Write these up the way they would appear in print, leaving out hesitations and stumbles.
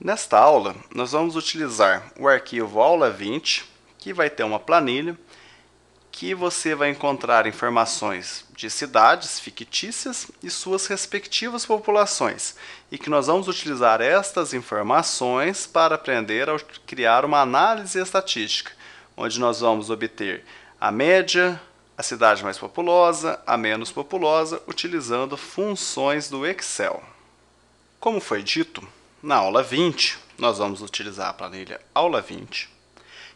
Nesta aula, nós vamos utilizar o arquivo aula 20, que vai ter uma planilha, que você vai encontrar informações de cidades fictícias e suas respectivas populações, e que nós vamos utilizar estas informações para aprender a criar uma análise estatística, onde nós vamos obter a média, a cidade mais populosa, a menos populosa, utilizando funções do Excel. Como foi dito, na aula 20, nós vamos utilizar a planilha aula 20,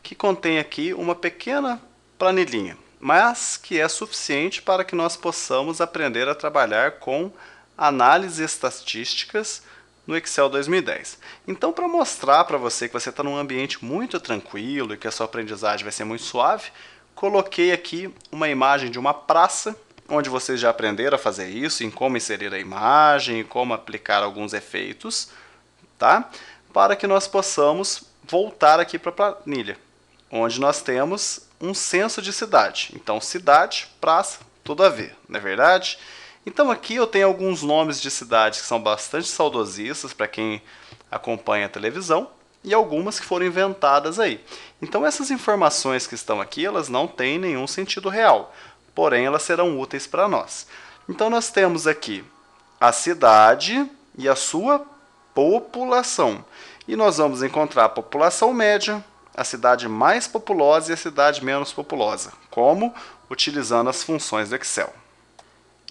que contém aqui uma pequena planilhinha, mas que é suficiente para que nós possamos aprender a trabalhar com análises estatísticas no Excel 2010. Então, para mostrar para você que você está num ambiente muito tranquilo e que a sua aprendizagem vai ser muito suave, coloquei aqui uma imagem de uma praça, onde vocês já aprenderam a fazer isso, em como inserir a imagem, como aplicar alguns efeitos, tá? Para que nós possamos voltar aqui para a planilha, onde nós temos um censo de cidade. Então, cidade, praça, tudo a ver, não é verdade? Então, aqui eu tenho alguns nomes de cidades que são bastante saudosistas para quem acompanha a televisão e algumas que foram inventadas aí. Então, essas informações que estão aqui, elas não têm nenhum sentido real, porém, elas serão úteis para nós. Então, nós temos aqui a cidade e a sua população. E nós vamos encontrar a população média, a cidade mais populosa e a cidade menos populosa. Como? Utilizando as funções do Excel.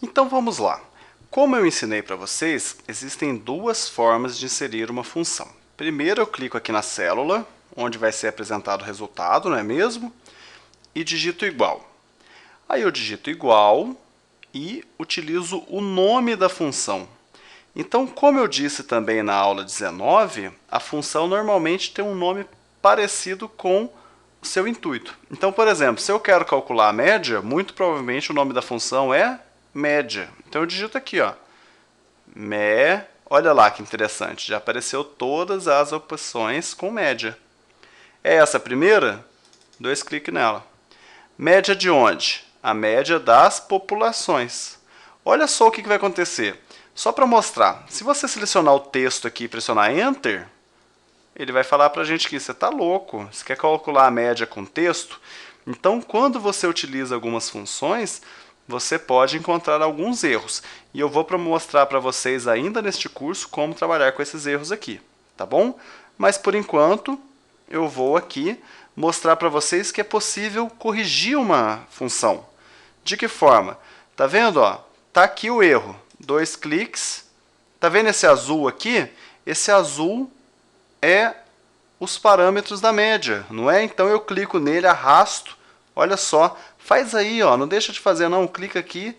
Então vamos lá. Como eu ensinei para vocês, existem duas formas de inserir uma função. Primeiro eu clico aqui na célula, onde vai ser apresentado o resultado, não é mesmo? E digito igual. Aí eu digito igual e utilizo o nome da função. Então, como eu disse também na aula 19, a função normalmente tem um nome parecido com o seu intuito. Então, por exemplo, se eu quero calcular a média, muito provavelmente o nome da função é média. Então eu digito aqui, ó, olha lá que interessante, já apareceu todas as opções com média. É essa a primeira? 2 cliques nela. Média de onde? A média das populações. Olha só o que vai acontecer. Só para mostrar, se você selecionar o texto aqui e pressionar Enter, ele vai falar para a gente que você está louco, você quer calcular a média com texto? Então, quando você utiliza algumas funções, você pode encontrar alguns erros. E eu vou mostrar para vocês ainda neste curso como trabalhar com esses erros aqui, tá bom? Mas, por enquanto, eu vou aqui mostrar para vocês que é possível corrigir uma função. De que forma? Tá vendo? Ó? Tá aqui o erro. 2 cliques. Tá vendo esse azul aqui? Esse azul é os parâmetros da média, não é? Então eu clico nele, arrasto. Olha só, faz aí, ó, não deixa de fazer não, clica aqui,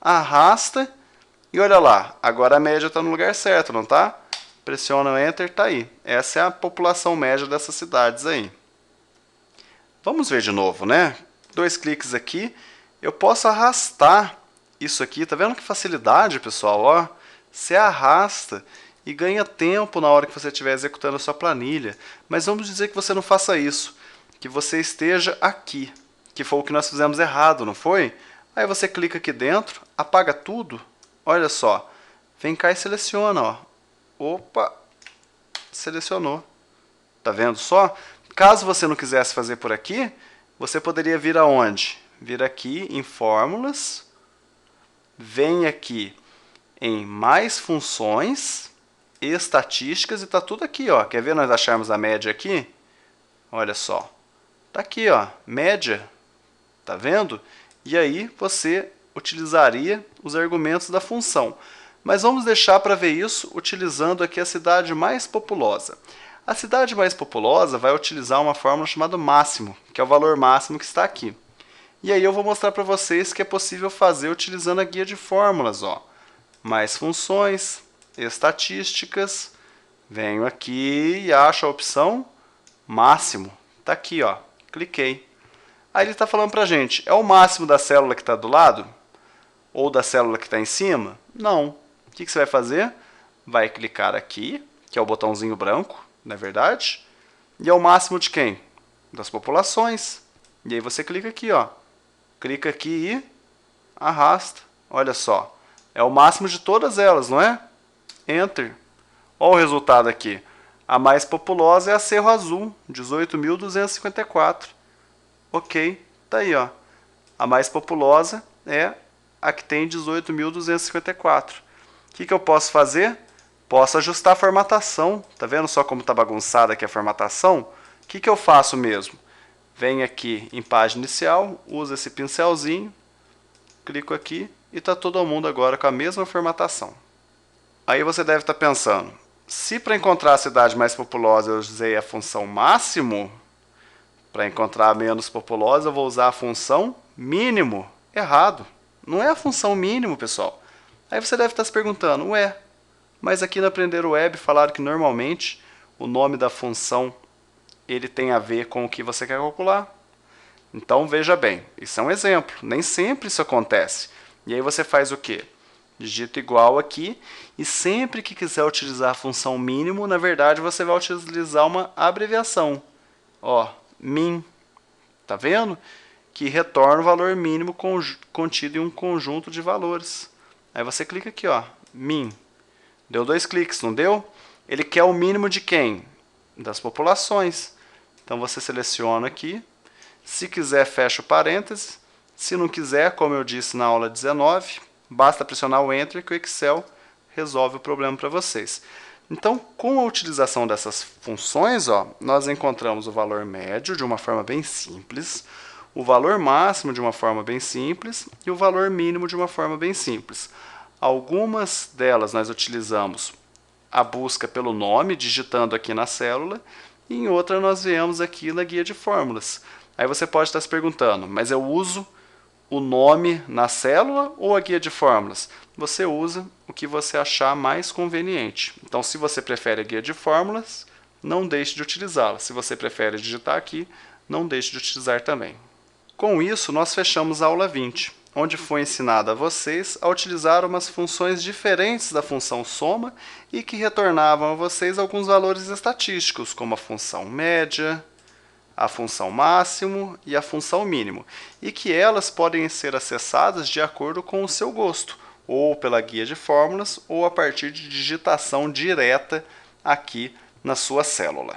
arrasta e olha lá, agora a média está no lugar certo, não tá? Pressiona o Enter, tá aí. Essa é a população média dessas cidades aí. Vamos ver de novo, né? 2 cliques aqui, eu posso arrastar isso aqui, tá vendo que facilidade, pessoal? Ó, você arrasta e ganha tempo na hora que você estiver executando a sua planilha. Mas vamos dizer que você não faça isso, que você esteja aqui, que foi o que nós fizemos errado, não foi? Aí você clica aqui dentro, apaga tudo, olha só, vem cá e seleciona, ó. Opa, selecionou. Tá vendo só? Caso você não quisesse fazer por aqui, você poderia vir aonde? Vir aqui em fórmulas, vem aqui em mais funções, estatísticas e está tudo aqui, ó. Quer ver nós acharmos a média aqui? Olha só. Tá aqui, ó, média. Tá vendo? E aí você utilizaria os argumentos da função. Mas vamos deixar para ver isso utilizando aqui a cidade mais populosa. A cidade mais populosa vai utilizar uma fórmula chamada máximo, que é o valor máximo que está aqui. E aí eu vou mostrar para vocês que é possível fazer utilizando a guia de fórmulas, ó. Mais funções, estatísticas, venho aqui e acho a opção máximo. Está aqui, ó. Cliquei. Aí ele está falando para a gente, é o máximo da célula que está do lado? Ou da célula que está em cima? Não. O que você vai fazer? Vai clicar aqui, que é o botãozinho branco, não é verdade? E é o máximo de quem? Das populações. E aí você clica aqui, ó. Clica aqui e arrasta. Olha só. É o máximo de todas elas, não é? Enter. Olha o resultado aqui. A mais populosa é a Cerro Azul, 18.254. Ok, tá aí, ó. A mais populosa é a que tem 18.254. O que eu posso fazer? Posso ajustar a formatação. Tá vendo só como tá bagunçada aqui a formatação? O que eu faço mesmo? Venho aqui em página inicial, uso esse pincelzinho, clico aqui e está todo mundo agora com a mesma formatação. Aí você deve estar pensando, se para encontrar a cidade mais populosa eu usei a função máximo, para encontrar a menos populosa eu vou usar a função mínimo. Errado. Não é a função mínimo, pessoal. Aí você deve estar se perguntando, ué, mas aqui no Aprender Web falaram que normalmente o nome da função ele tem a ver com o que você quer calcular. Então veja bem, isso é um exemplo, nem sempre isso acontece. E aí você faz o quê? Digita igual aqui e sempre que quiser utilizar a função mínimo, na verdade você vai utilizar uma abreviação. Ó, min, tá vendo? Que retorna o valor mínimo contido em um conjunto de valores. Aí você clica aqui, ó, min. Deu 2 cliques, não deu? Ele quer o mínimo de quem? Das populações. Então você seleciona aqui. Se quiser, fecha o parênteses. Se não quiser, como eu disse na aula 19, basta pressionar o Enter que o Excel resolve o problema para vocês. Então, com a utilização dessas funções, ó, nós encontramos o valor médio de uma forma bem simples, o valor máximo de uma forma bem simples e o valor mínimo de uma forma bem simples. Algumas delas nós utilizamos a busca pelo nome, digitando aqui na célula, e em outra nós viemos aqui na guia de fórmulas. Aí você pode estar se perguntando, mas eu uso o nome na célula ou a guia de fórmulas? Você usa o que você achar mais conveniente. Então, se você prefere a guia de fórmulas, não deixe de utilizá-la. Se você prefere digitar aqui, não deixe de utilizar também. Com isso, nós fechamos a aula 20, onde foi ensinado a vocês a utilizar umas funções diferentes da função soma e que retornavam a vocês alguns valores estatísticos, como a função média, a função máximo e a função mínimo, e que elas podem ser acessadas de acordo com o seu gosto, ou pela guia de fórmulas, ou a partir de digitação direta aqui na sua célula.